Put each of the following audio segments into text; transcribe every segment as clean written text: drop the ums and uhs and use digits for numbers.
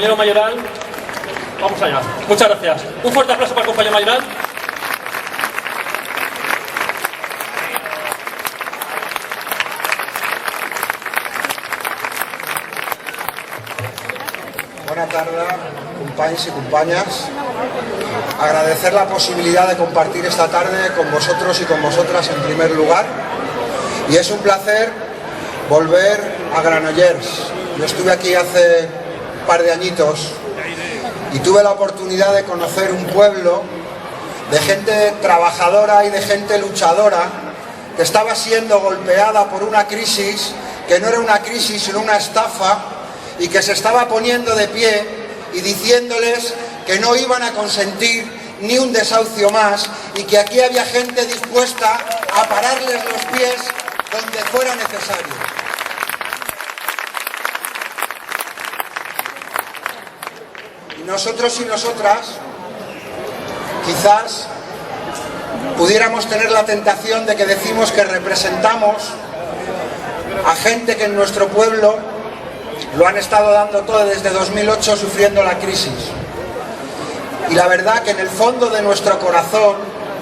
compañero Mayoral. Vamos allá. Muchas gracias. Un fuerte aplauso para el compañero Mayoral. Buenas tardes, compañeros y compañeras. Agradecer la posibilidad de compartir esta tarde con vosotros y con vosotras en primer lugar. Y es un placer volver a Granollers. Yo estuve aquí hace un par de añitos y tuve la oportunidad de conocer un pueblo de gente trabajadora y de gente luchadora que estaba siendo golpeada por una crisis que no era una crisis sino una estafa, y que se estaba poniendo de pie y diciéndoles que no iban a consentir ni un desahucio más y que aquí había gente dispuesta a pararles los pies donde fuera necesario. Y nosotros y nosotras quizás pudiéramos tener la tentación de que decimos que representamos a gente que en nuestro pueblo lo han estado dando todo desde 2008 sufriendo la crisis. Y la verdad que en el fondo de nuestro corazón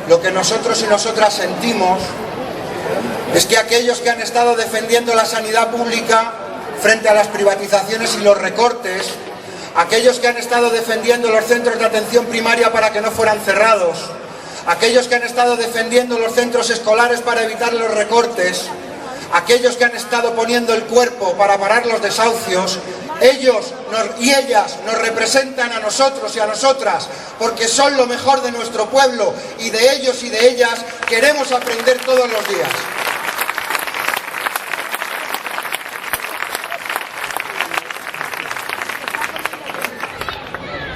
lo que nosotros y nosotras sentimos es que aquellos que han estado defendiendo la sanidad pública frente a las privatizaciones y los recortes, aquellos que han estado defendiendo los centros de atención primaria para que no fueran cerrados, aquellos que han estado defendiendo los centros escolares para evitar los recortes, aquellos que han estado poniendo el cuerpo para parar los desahucios, ellos y ellas nos representan a nosotros y a nosotras, porque son lo mejor de nuestro pueblo y de ellos y de ellas queremos aprender todos los días.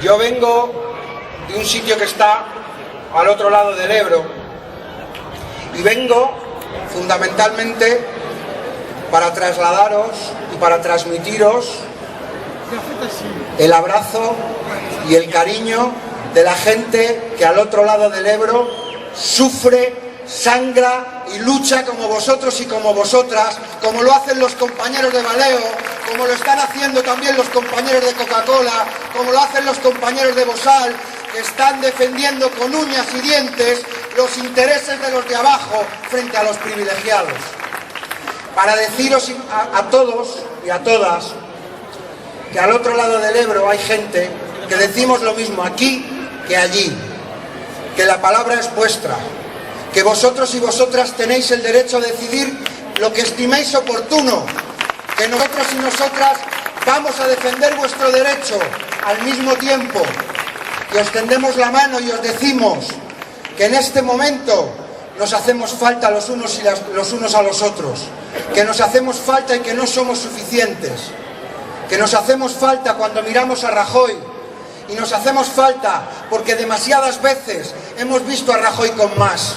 Yo vengo de un sitio que está al otro lado del Ebro y vengo fundamentalmente para trasladaros y para transmitiros el abrazo y el cariño de la gente que al otro lado del Ebro sufre, sangra y lucha como vosotros y como vosotras, como lo hacen los compañeros de Valeo, como lo están haciendo también los compañeros de Coca-Cola, como lo hacen los compañeros de Bosal, que están defendiendo con uñas y dientes los intereses de los de abajo frente a los privilegiados. Para deciros a todos y a todas que al otro lado del Ebro hay gente que decimos lo mismo aquí que allí, que la palabra es vuestra, que vosotros y vosotras tenéis el derecho a decidir lo que estiméis oportuno, que nosotros y nosotras vamos a defender vuestro derecho al mismo tiempo que os tendemos la mano y os decimos que en este momento nos hacemos falta los unos a los otros, que nos hacemos falta y que no somos suficientes, que nos hacemos falta cuando miramos a Rajoy y nos hacemos falta porque demasiadas veces hemos visto a Rajoy con más,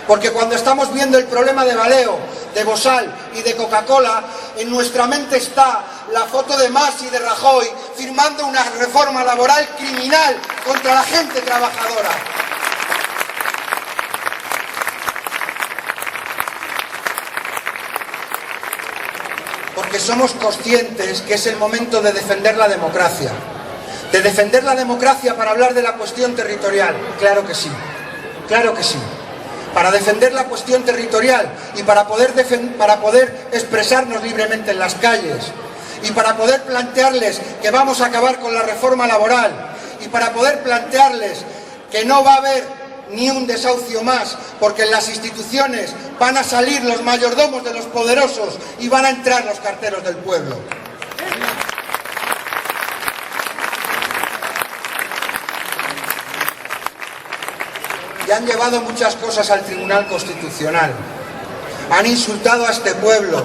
porque cuando estamos viendo el problema de Valeo, de Bosal y de Coca-Cola, en nuestra mente está la foto de Mas y de Rajoy firmando una reforma laboral criminal contra la gente trabajadora. Porque somos conscientes que es el momento de defender la democracia. De defender la democracia para hablar de la cuestión territorial. Claro que sí, claro que sí. Para defender la cuestión territorial y para poder expresarnos libremente en las calles. Y para poder plantearles que vamos a acabar con la reforma laboral. Y para poder plantearles que no va a haber ni un desahucio más, porque en las instituciones van a salir los mayordomos de los poderosos y van a entrar los carteros del pueblo. Y han llevado muchas cosas al Tribunal Constitucional. Han insultado a este pueblo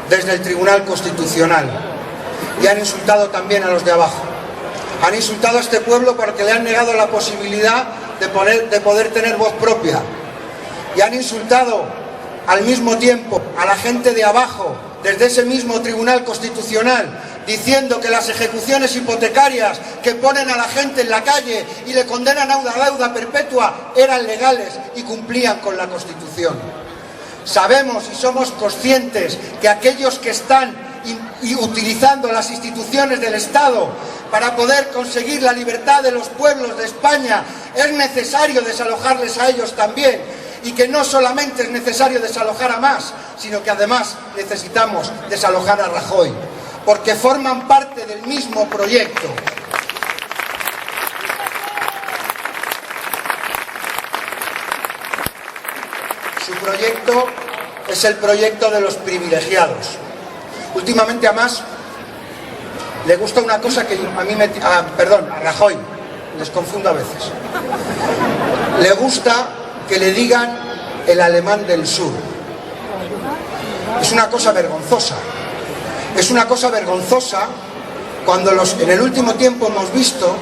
desde el Tribunal Constitucional y han insultado también a los de abajo. Han insultado a este pueblo porque le han negado la posibilidad de poder tener voz propia, y han insultado al mismo tiempo a la gente de abajo desde ese mismo Tribunal Constitucional, diciendo que las ejecuciones hipotecarias que ponen a la gente en la calle y le condenan a una deuda perpetua eran legales y cumplían con la Constitución. Sabemos y somos conscientes que aquellos que están y utilizando las instituciones del Estado para poder conseguir la libertad de los pueblos de España, es necesario desalojarles a ellos también, y que no solamente es necesario desalojar a Mas, sino que además necesitamos desalojar a Rajoy, porque forman parte del mismo proyecto. Su proyecto es el proyecto de los privilegiados. Últimamente a Mas le gusta una cosa que a mí a Rajoy, les confundo a veces. Le gusta que le digan el alemán del sur. Es una cosa vergonzosa. Es una cosa vergonzosa cuando en el último tiempo hemos visto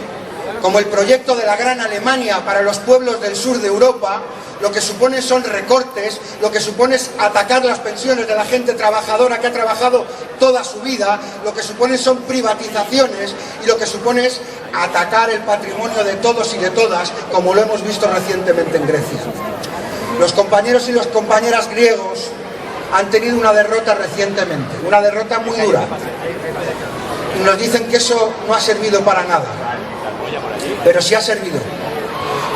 como el proyecto de la Gran Alemania para los pueblos del sur de Europa lo que supone son recortes, lo que supone es atacar las pensiones de la gente trabajadora que ha trabajado toda su vida, lo que supone son privatizaciones y lo que supone es atacar el patrimonio de todos y de todas, como lo hemos visto recientemente en Grecia. Los compañeros y las compañeras griegos han tenido una derrota recientemente, una derrota muy dura. Y nos dicen que eso no ha servido para nada, pero sí ha servido.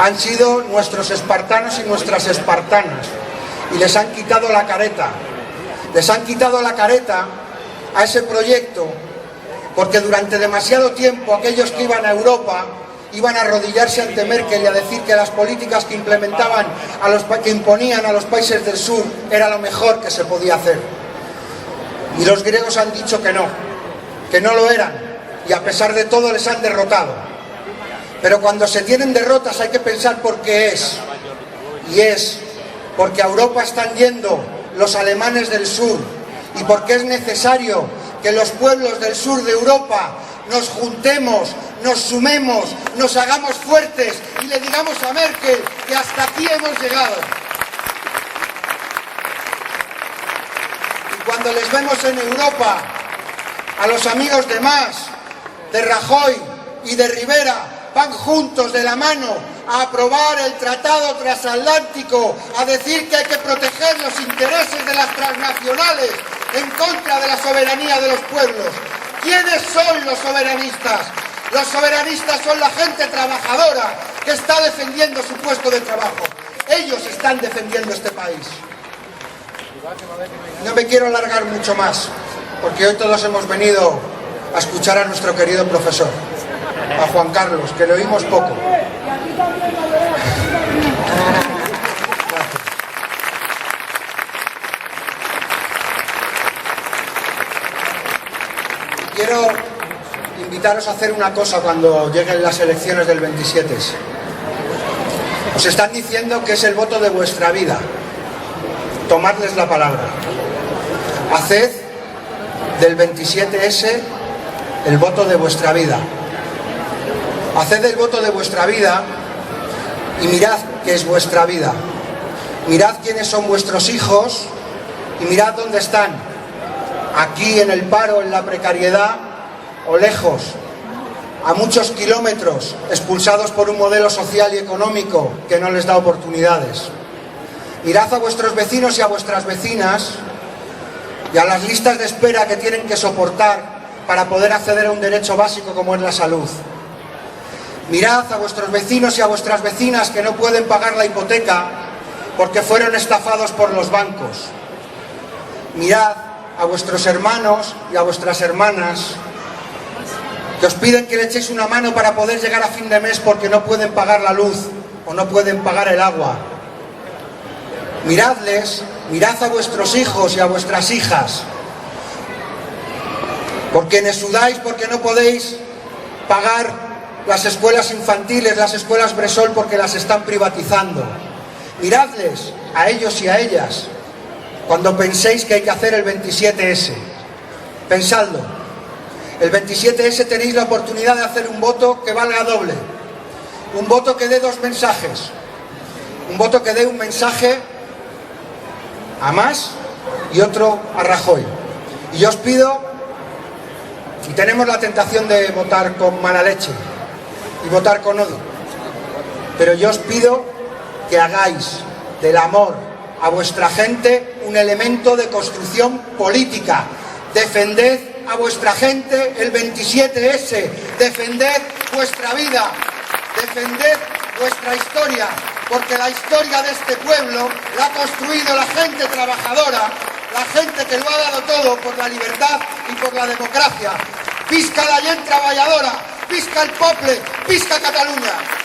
Han sido nuestros espartanos y nuestras espartanas, y les han quitado la careta. Les han quitado la careta a ese proyecto, porque durante demasiado tiempo aquellos que iban a Europa iban a arrodillarse ante Merkel y a decir que las políticas que implementaban, que imponían a los países del sur, era lo mejor que se podía hacer. Y los griegos han dicho que no lo eran, y a pesar de todo les han derrotado. Pero cuando se tienen derrotas hay que pensar por qué es. Y es porque a Europa están yendo los alemanes del sur, y porque es necesario que los pueblos del sur de Europa nos juntemos, nos sumemos, nos hagamos fuertes y le digamos a Merkel que hasta aquí hemos llegado. Y cuando les vemos en Europa a los amigos de Mas, de Rajoy y de Rivera, van juntos de la mano a aprobar el Tratado Transatlántico, a decir que hay que proteger los intereses de las transnacionales en contra de la soberanía de los pueblos. ¿Quiénes son los soberanistas? Los soberanistas son la gente trabajadora que está defendiendo su puesto de trabajo. Ellos están defendiendo este país. No me quiero alargar mucho más, porque hoy todos hemos venido a escuchar a nuestro querido profesor, a Juan Carlos, que le oímos poco. Quiero invitaros a hacer una cosa cuando lleguen las elecciones del 27. Os están diciendo que es el voto de vuestra vida. Tomadles la palabra. Haced del 27S el voto de vuestra vida. Haced el voto de vuestra vida y mirad qué es vuestra vida. Mirad quiénes son vuestros hijos y mirad dónde están. Aquí en el paro, en la precariedad o lejos, a muchos kilómetros, expulsados por un modelo social y económico que no les da oportunidades. Mirad a vuestros vecinos y a vuestras vecinas y a las listas de espera que tienen que soportar para poder acceder a un derecho básico como es la salud. Mirad a vuestros vecinos y a vuestras vecinas que no pueden pagar la hipoteca porque fueron estafados por los bancos. Mirad a vuestros hermanos y a vuestras hermanas que os piden que le echéis una mano para poder llegar a fin de mes porque no pueden pagar la luz o no pueden pagar el agua. Miradles, mirad a vuestros hijos y a vuestras hijas, por quienes sudáis porque no podéis pagar las escuelas infantiles, las escuelas Bresol, porque las están privatizando. Miradles a ellos y a ellas cuando penséis que hay que hacer el 27S. Pensadlo. El 27S tenéis la oportunidad de hacer un voto que valga doble. Un voto que dé dos mensajes. Un voto que dé un mensaje a Mas y otro a Rajoy. Y yo os pido, y tenemos la tentación de votar con mala leche y votar con odio, pero yo os pido que hagáis del amor a vuestra gente un elemento de construcción política, defended a vuestra gente el 27S, defended vuestra vida, defended vuestra historia, porque la historia de este pueblo la ha construido la gente trabajadora, la gente que lo ha dado todo por la libertad y por la democracia. Visca la gent treballadora, visca el poble, visca Catalunya.